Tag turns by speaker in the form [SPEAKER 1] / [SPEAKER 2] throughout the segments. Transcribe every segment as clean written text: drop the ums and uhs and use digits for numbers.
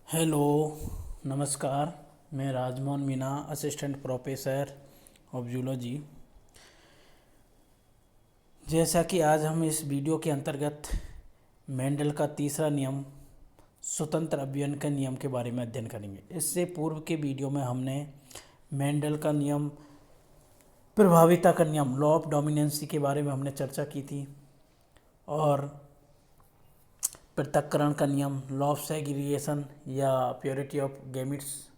[SPEAKER 1] Hello, नमस्कार। मैं Rajmohan Meena, assistant professor of zoology. जैसा कि आज हम इस वीडियो के अंतर्गत मेंडल का तीसरा नियम स्वतंत्र अभियन के नियम के बारे में अध्ययन करेंगे। इससे पूर्व के वीडियो में हमने मेंडल का नियम, प्रभाविता का नियम, लॉ ऑफ डोमिनेंसी के बारे में हमने चर्चा की थी और पृथक्करण का नियम, लॉ ऑफ सेग्रीगेशन या प्योरिटी ऑफ गैमिट्स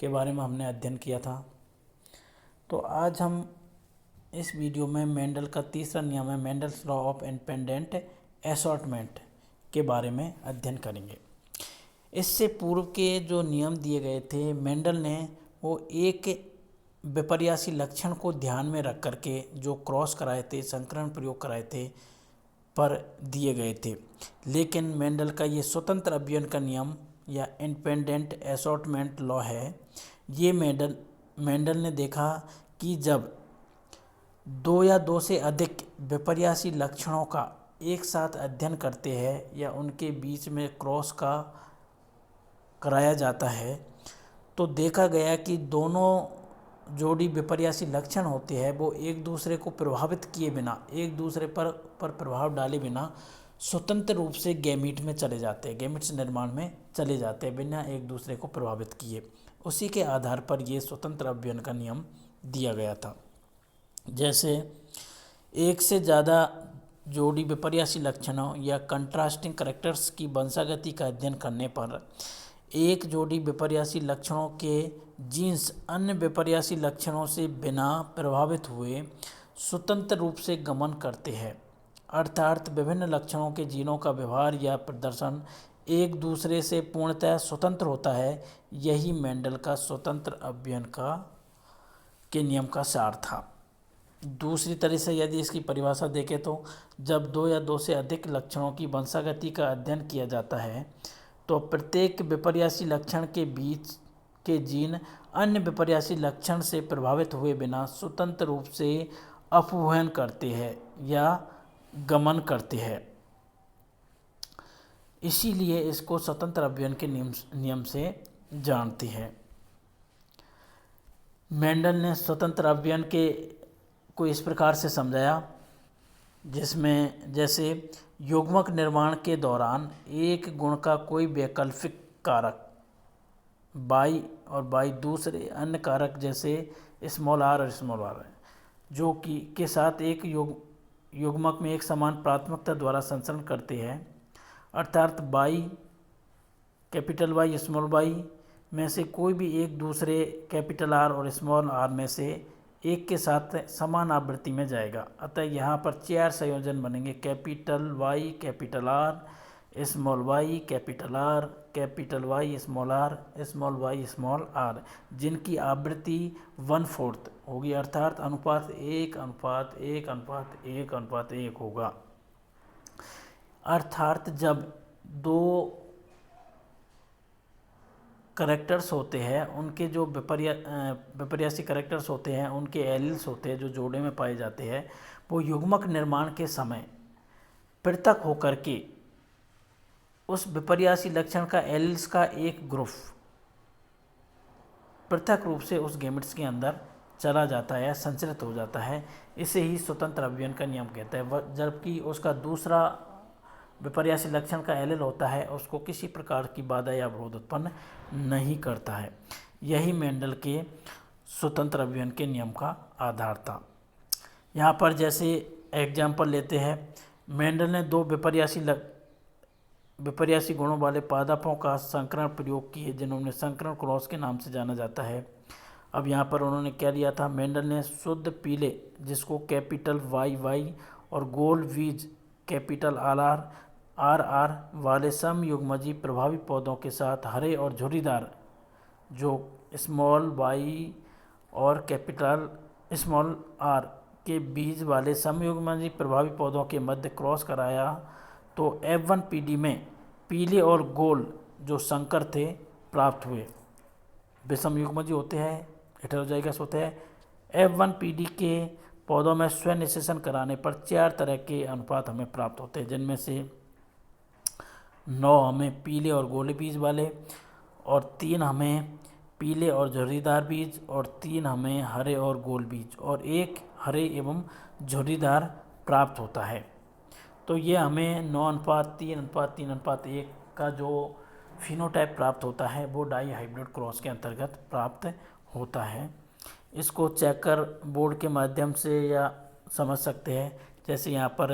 [SPEAKER 1] के बारे में हमने अध्ययन किया था। तो आज हम इस वीडियो में मेंडल का तीसरा नियम है, Mendel's law of independent assortment के बारे में अध्ययन करेंगे। इससे पूर्व के जो नियम दिए गए थे, मेंडल ने वो एक विपर्यासी लक्षण को ध्यान में रख करके जो क्रॉस कराए थे, संकरण प्रयोग कराए थे, पर दिए गए थे। लेकिन मेंडल का ये स्वतंत्र अभियन का नियम या इंडिपेंडेंट असॉर्टमेंट लॉ है, ये मेंडल ने देखा कि जब दो या दो से अधिक विपर्यासी लक्षणों का एक साथ अध्ययन करते हैं या उनके बीच में क्रॉस का कराया जाता है, तो देखा गया कि दोनों जोड़ी विपर्यासी लक्षण होते हैं वो एक दूसरे को प्रभावित किए बिना, एक दूसरे पर प्रभाव डाले बिना स्वतंत्र रूप से गैमीट में चले जाते हैं, गैमीट्स निर्माण में चले जाते हैं बिना एक दूसरे को प्रभावित किए। उसी के आधार पर ये स्वतंत्र अभियन का नियम दिया गया था। जैसे एक से ज़्यादा जोड़ी विपर्यासी लक्षणों या कंट्रास्टिंग करैक्टर्स की वंशागति का अध्ययन करने पर एक जोड़ी विपर्यासी लक्षणों के जीन्स अन्य विपर्यासी लक्षणों से बिना प्रभावित हुए स्वतंत्र रूप से गमन करते हैं, अर्थात विभिन्न लक्षणों के जीनों का व्यवहार या प्रदर्शन एक दूसरे से पूर्णतः स्वतंत्र होता है। यही मेंडल का स्वतंत्र अभियन के नियम का सार था। दूसरी तरह से यदि इसकी परिभाषा देखें तो जब दो या दो से अधिक लक्षणों की वंशागति का अध्ययन किया जाता है तो प्रत्येक विपर्यासी लक्षण के बीच के जीन अन्य विपर्यासी लक्षण से प्रभावित हुए बिना स्वतंत्र रूप से अपवहन करते हैं या गमन करते हैं। इसीलिए इसको स्वतंत्र अभियन के नियम से जानते हैं। मेंडल ने स्वतंत्र अभियन को इस प्रकार से समझाया, जिसमें जैसे युग्मक निर्माण के दौरान एक गुण का कोई वैकल्पिक कारक बाई और बाई दूसरे अन्य कारक जैसे स्मॉल आर और स्मॉल आर है, जो कि के साथ एक युग्मक में एक समान प्राथमिकता द्वारा संचरण करते हैं, अर्थात by capital Y small Y में से कोई भी एक दूसरे कैपिटल आर और स्मॉल आर में से एक के साथ समान आवृत्ति में जाएगा। अतः यहाँ पर 4 संयोजन बनेंगे, capital Y capital R, small Y capital R, capital Y small Y small R, जिनकी आवृत्ति 1/4 होगी, अर्थात अनुपात 1:1:1:1:1 होगा। अर्थात जब दो करैक्टर्स होते हैं, उनके जो विपर्यासी करैक्टर्स होते हैं, उनके एलिल्स होते हैं जो जोड़े में पाए जाते हैं, वो युग्मक निर्माण के समय पृथक होकर के उस विपर्यासी लक्षण का एलिल्स का एक ग्रुप पृथक रूप से उस गैमेट्स के अंदर चला जाता है, संचरित हो जाता है। इसे ही स्वतंत्र अभियन का नियम कहता है। जबकि उसका दूसरा विपर्यासी लक्षण का एलिल होता है, उसको किसी प्रकार की बाधा या अवरोध उत्पन्न नहीं करता है। यही मेंडल के स्वतंत्र अभियन के नियम का आधार था। यहाँ पर जैसे एग्जाम्पल लेते हैं, मेंडल ने दो विपर्यासी गुणों वाले पादपों का संकरण प्रयोग किए, जिन्होंने संकरण क्रॉस के नाम से जाना जाता है। अब यहाँ पर उन्होंने क्या लिया था, मेंडल ने शुद्ध पीले, जिसको कैपिटल वाई वाई और गोल वीज कैपिटल आर आर वाले समयुग्मजी प्रभावी पौधों के साथ हरे और झुर्रीदार, जो स्मॉल वाई और कैपिटल स्मॉल आर के बीज वाले समयुग्मजी प्रभावी पौधों के मध्य क्रॉस कराया, तो F1PD में पीले और गोल जो संकर थे प्राप्त हुए। विषम युग्मजी होते हैं, हेटेरोजाइगस होते हैं। F1PD के पौधों में स्वनिषेचन कराने पर 4 तरह के अनुपात हमें प्राप्त होते हैं, जिनमें से 9 हमें पीले और गोले बीज वाले, और 3 हमें पीले और झुर्रीदार बीज, और 3 हमें हरे और गोल बीज, और 1 हरे एवं झुर्रीदार प्राप्त होता है। तो ये हमें 9:3:3:1 का जो फिनोटाइप प्राप्त होता है वो डाई हाइब्रिड क्रॉस के अंतर्गत प्राप्त होता है। इसको चेकर बोर्ड के माध्यम से या समझ सकते हैं। जैसे यहाँ पर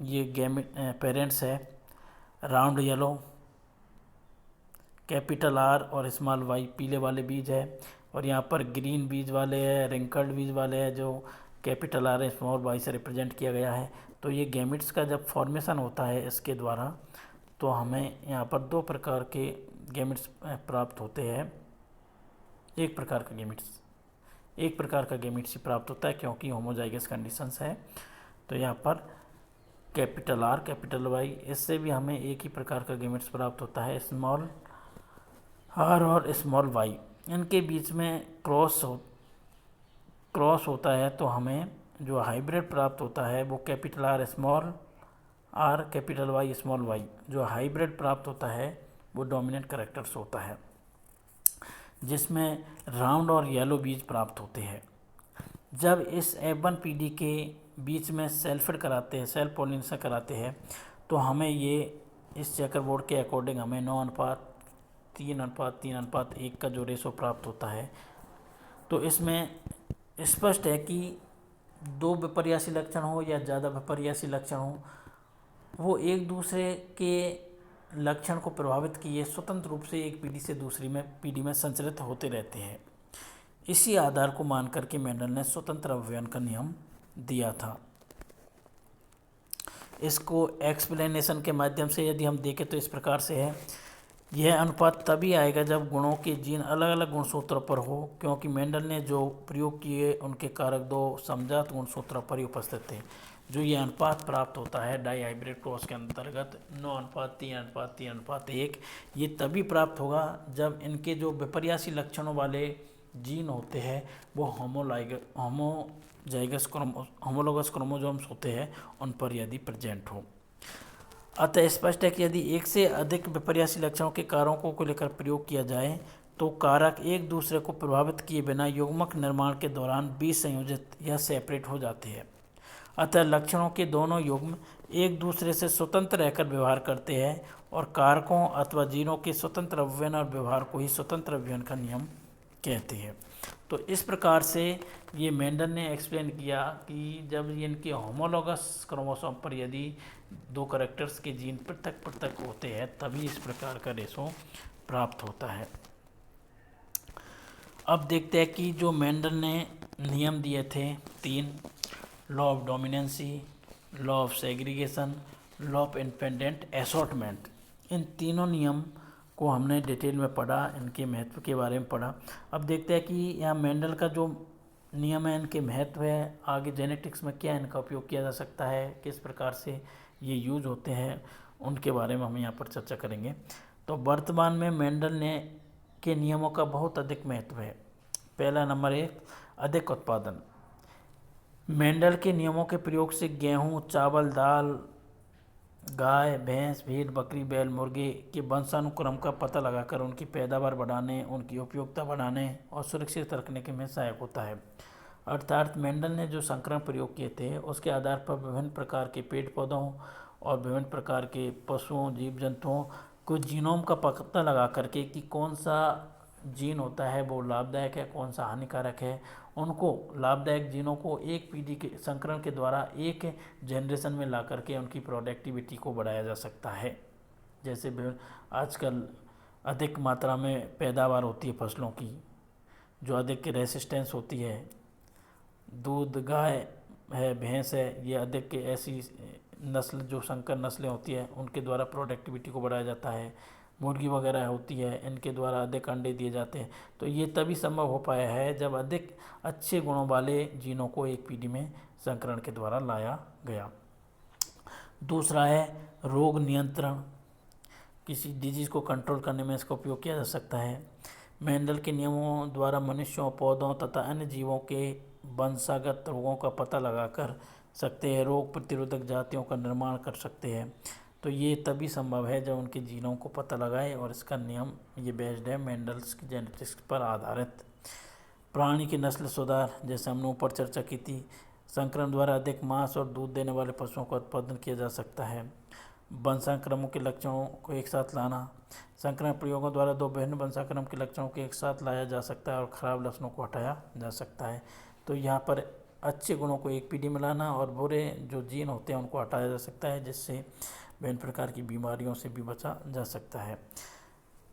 [SPEAKER 1] ये पेरेंट्स है, राउंड येलो, कैपिटल आर और स्मॉल वाई पीले वाले बीज है, और यहाँ पर ग्रीन बीज वाले है, रिंकल्ड बीज वाले है जो कैपिटल आर स्मॉल वाई से रिप्रेजेंट किया गया है। तो ये गैमेट्स का जब फॉर्मेशन होता है इसके द्वारा, तो हमें यहाँ पर 2 प्रकार के गैमेट्स प्राप्त होते हैं। एक प्रकार का गैमेट्स ही प्राप्त होता है क्योंकि होमोजाइगस कंडीशंस है। तो यहाँ पर कैपिटल आर, कैपिटल वाई, इससे भी हमें एक ही प्रकार का गैमेट्स प्राप्त होता है, स्मॉल आर और स्मॉल वाई। इनके बीच में क्रॉस होता है तो हमें जो हाइब्रिड प्राप्त होता है वो capital R small R, capital Y small Y, जो हाइब्रिड प्राप्त होता है वो डोमिनेंट कैरेक्टर्स होता है, जिसमें राउंड और येलो बीज प्राप्त होते हैं। जब इस F1 PD के बीच में सेल्फ पॉलिनेशन कराते हैं तो हमें ये इस चेकर बोर्ड के अकॉर्डिंग हमें 9:3:3:1 का जो रेशो प्राप्त होता है। तो इसमें स्पष्ट है कि 2 विपर्यासी लक्षण हो या ज़्यादा विपर्यासी लक्षण हो, वो एक दूसरे के लक्षण को प्रभावित किए स्वतंत्र रूप से एक पीढ़ी से दूसरी पीढ़ी में संचरित होते रहते हैं। इसी आधार को मान करके मेंडल ने स्वतंत्र अवयवन का नियम दिया था। इसको एक्सप्लेनेशन के माध्यम से यदि हम देखें तो इस प्रकार से है, यह अनुपात तभी आएगा जब गुणों के जीन अलग अलग गुणसूत्रों पर हो, क्योंकि मेंडल ने जो प्रयोग किए उनके कारक 2 समजात गुणसूत्रों पर ही उपस्थित थे। जो ये अनुपात प्राप्त होता है डाई हाइब्रिड क्रॉस के अंतर्गत 9:3:3:1, ये तभी प्राप्त होगा जब इनके जो विपर्यासी लक्षणों वाले जीन होते हैं वो होमोलोगस क्रोमोसोम्स होते हैं उन पर यदि प्रेजेंट हो। अतः स्पष्ट है कि यदि एक से अधिक विपर्यासी लक्षणों के कारकों को लेकर प्रयोग किया जाए तो कारक एक दूसरे को प्रभावित किए बिना युग्मक निर्माण के दौरान विसंयोजित या सेपरेट हो जाते हैं। अतः लक्षणों के दोनों युग्म एक दूसरे से स्वतंत्र रहकर व्यवहार करते हैं और कारकों अथवा जीनों के स्वतंत्र अवयवन और व्यवहार को ही स्वतंत्र अवयवन का नियम कहते हैं। तो इस प्रकार से ये मेंडल ने एक्सप्लेन किया कि जब इनके होमोलोगस क्रोमोसोम पर यदि 2 कैरेक्टर्स के जीन पृथक पृथक होते हैं तभी इस प्रकार का रेशो प्राप्त होता है। अब देखते हैं कि जो मेंडल ने नियम दिए थे 3, law of dominancy, law of segregation, law of independent assortment, इन तीनों नियम को हमने डिटेल में पढ़ा, इनके महत्व के बारे में पढ़ा। अब देखते हैं कि यहाँ मेंडल का जो नियम है इनके महत्व है, आगे जेनेटिक्स में क्या इनका उपयोग किया जा सकता है, किस प्रकार से ये यूज होते हैं, उनके बारे में हम यहाँ पर चर्चा करेंगे। तो वर्तमान में मेंडल ने के नियमों का बहुत अधिक महत्व है। पहला नंबर 1, अधिक उत्पादन। मेंडल के नियमों के प्रयोग से गेहूँ, चावल, दाल, गाय, भैंस, भेड़, बकरी, बैल, मुर्गे के वंशानुक्रम का पता लगाकर उनकी पैदावार बढ़ाने, उनकी उपयोगिता बढ़ाने और सुरक्षित रखने के में सहायक होता है। अर्थात मेंडल ने जो संकरण प्रयोग किए थे उसके आधार पर विभिन्न प्रकार के पेड़ पौधों और विभिन्न प्रकार के पशुओं, जीव जंतुओं को जीनोम का पता लगा करके कि कौन सा जीन होता है वो लाभदायक है, कौन सा हानिकारक है, उनको लाभदायक जीनों को एक पीढ़ी के संकरण के द्वारा एक जनरेशन में ला करके उनकी प्रोडक्टिविटी को बढ़ाया जा सकता है। जैसे आजकल अधिक मात्रा में पैदावार होती है फसलों की, जो अधिक रेसिस्टेंस होती है, दूध, गाय है, भैंस है, ये अधिक ऐसी नस्ल जो संकर नस्लें होती है उनके द्वारा प्रोडक्टिविटी को बढ़ाया जाता है। मुर्गी वगैरह होती है, इनके द्वारा अधिक अंडे दिए जाते हैं। तो ये तभी संभव हो पाया है जब अधिक अच्छे गुणों वाले जीनों को एक पीढ़ी में संकरण के द्वारा लाया गया। दूसरा है रोग नियंत्रण। किसी डिजीज़ को कंट्रोल करने में इसका उपयोग किया जा सकता है। मेंडल के नियमों द्वारा मनुष्यों, पौधों तथा अन्य जीवों के वंशागत रोगों का पता लगा कर सकते हैं, रोग प्रतिरोधक जातियों का निर्माण कर सकते हैं। तो ये तभी संभव है जब उनके जीनों को पता लगाए, और इसका नियम ये बेस्ड है मेंडल्स की जेनेटिक्स पर आधारित। प्राणी की नस्ल सुधार, जैसे हमने ऊपर चर्चा की थी, संकरण द्वारा अधिक मांस और दूध देने वाले पशुओं का उत्पादन किया जा सकता है। वंशाक्रमों के लक्षणों को एक साथ लाना, संकरण प्रयोगों द्वारा दो विभिन्न वंशाक्रम के लक्षणों को एक साथ लाया जा सकता है और खराब लक्षणों को हटाया जा सकता है। तो यहाँ पर अच्छे गुणों को एक पीढ़ी में लाना और बुरे जो जीन होते हैं उनको हटाया जा सकता है, जिससे विभिन्न प्रकार की बीमारियों से भी बचा जा सकता है।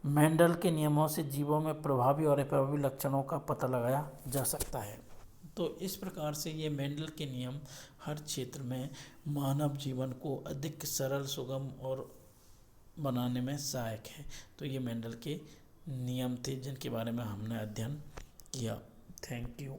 [SPEAKER 1] मेंडल के नियमों से जीवों में प्रभावी और अप्रभावी लक्षणों का पता लगाया जा सकता है। तो इस प्रकार से ये मेंडल के नियम हर क्षेत्र में मानव जीवन को अधिक सरल, सुगम और बनाने में सहायक है। तो ये मेंडल के नियम थे जिनके बारे में हमने अध्ययन किया। Thank you.